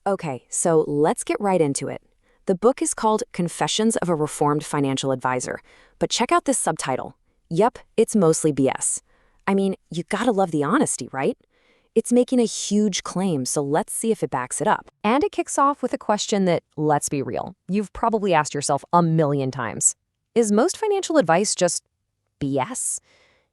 Okay, so let's get right into it. The book is called Confessions of a Reformed Financial Advisor, but check out this subtitle. Yup, it's mostly BS. I mean, you gotta love the honesty, right? It's making a huge claim, so let's see if it backs it up. And it kicks off with a question that, let's be real, you've probably asked yourself a million times. Is most financial advice just BS?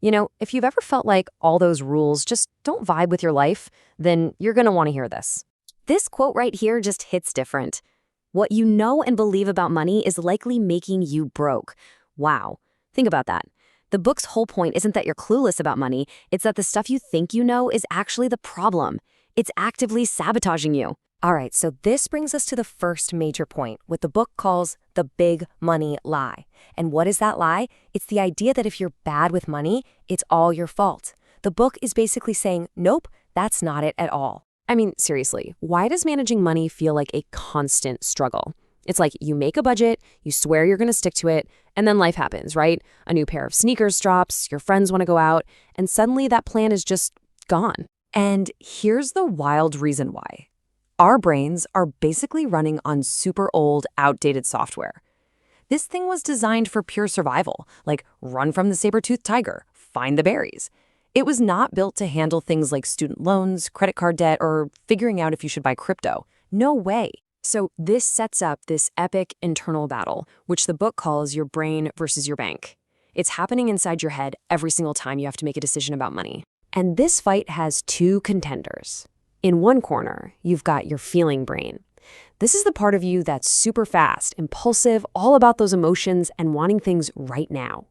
If you've ever felt like all those rules just don't vibe with your life, then you're gonna want to hear this. This quote right here just hits different. What you know and believe about money is likely making you broke. Wow. Think about that. The book's whole point isn't that you're clueless about money, it's that the stuff you think you know is actually the problem. It's actively sabotaging you. All right, so this brings us to the first major point, what the book calls the big money lie. And what is that lie? It's the idea that if you're bad with money, it's all your fault. The book is basically saying, nope, that's not it at all. I mean, seriously, why does managing money feel like a constant struggle? It's like you make a budget, you swear you're going to stick to it, and then life happens, right? A new pair of sneakers drops, your friends want to go out, and suddenly that plan is just gone. And here's the wild reason why. Our brains are basically running on super old, outdated software. This thing was designed for pure survival, like run from the saber-toothed tiger, find the berries. It was not built to handle things like student loans, credit card debt, or figuring out if you should buy crypto. No way. So this sets up this epic internal battle, which the book calls your brain versus your bank. It's happening inside your head every single time you have to make a decision about money. And this fight has two contenders. In one corner, you've got your feeling brain. This is the part of you that's super fast, impulsive, all about those emotions and wanting things right now.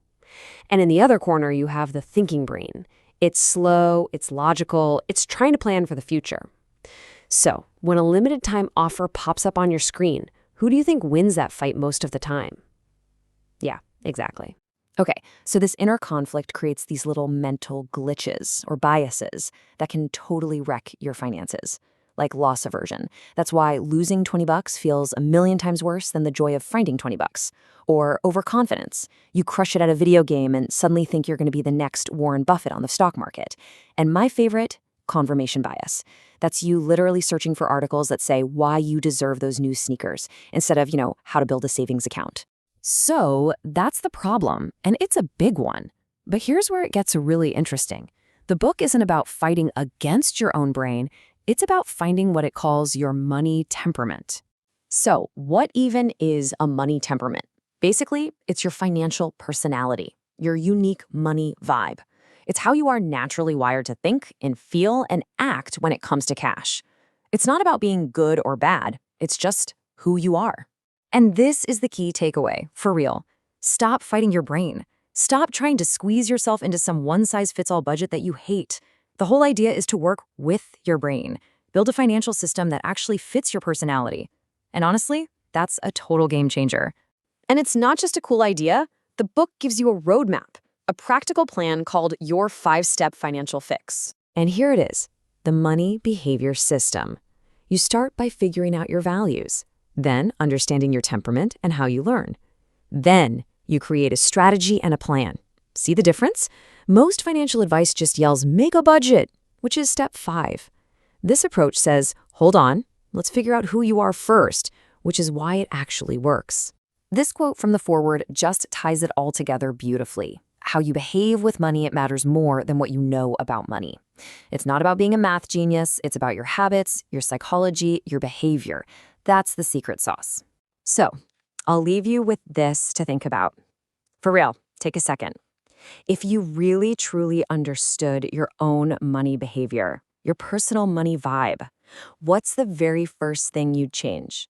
And in the other corner, you have the thinking brain. It's slow, it's logical, it's trying to plan for the future. So, when a limited time offer pops up on your screen, who do you think wins that fight most of the time? Yeah, exactly. Okay, so this inner conflict creates these little mental glitches or biases that can totally wreck your finances, like loss aversion. That's why losing 20 bucks feels a million times worse than the joy of finding 20 bucks. Or overconfidence. You crush it at a video game and suddenly think you're going to be the next Warren Buffett on the stock market. And my favorite, confirmation bias. That's you literally searching for articles that say why you deserve those new sneakers instead of, how to build a savings account. So that's the problem, and it's a big one. But here's where it gets really interesting. The book isn't about fighting against your own brain. It's about finding what it calls your money temperament. So what even is a money temperament? Basically, it's your financial personality, your unique money vibe. It's how you are naturally wired to think and feel and act when it comes to cash. It's not about being good or bad. It's just who you are. And this is the key takeaway, for real. Stop fighting your brain. Stop trying to squeeze yourself into some one-size-fits-all budget that you hate. The whole idea is to work with your brain. Build a financial system that actually fits your personality. And honestly, that's a total game changer. And it's not just a cool idea. The book gives you a roadmap, a practical plan called Your 5-Step Financial Fix. And here it is, the money behavior system. You start by figuring out your values, then understanding your temperament and how you learn. Then you create a strategy and a plan. See the difference? Most financial advice just yells, make a budget, which is step 5. This approach says, hold on, let's figure out who you are first, which is why it actually works. This quote from the foreword just ties it all together beautifully. How you behave with money, it matters more than what you know about money. It's not about being a math genius. It's about your habits, your psychology, your behavior. That's the secret sauce. So I'll leave you with this to think about. For real, take a second. If you really, truly understood your own money behavior, your personal money vibe, what's the very first thing you'd change?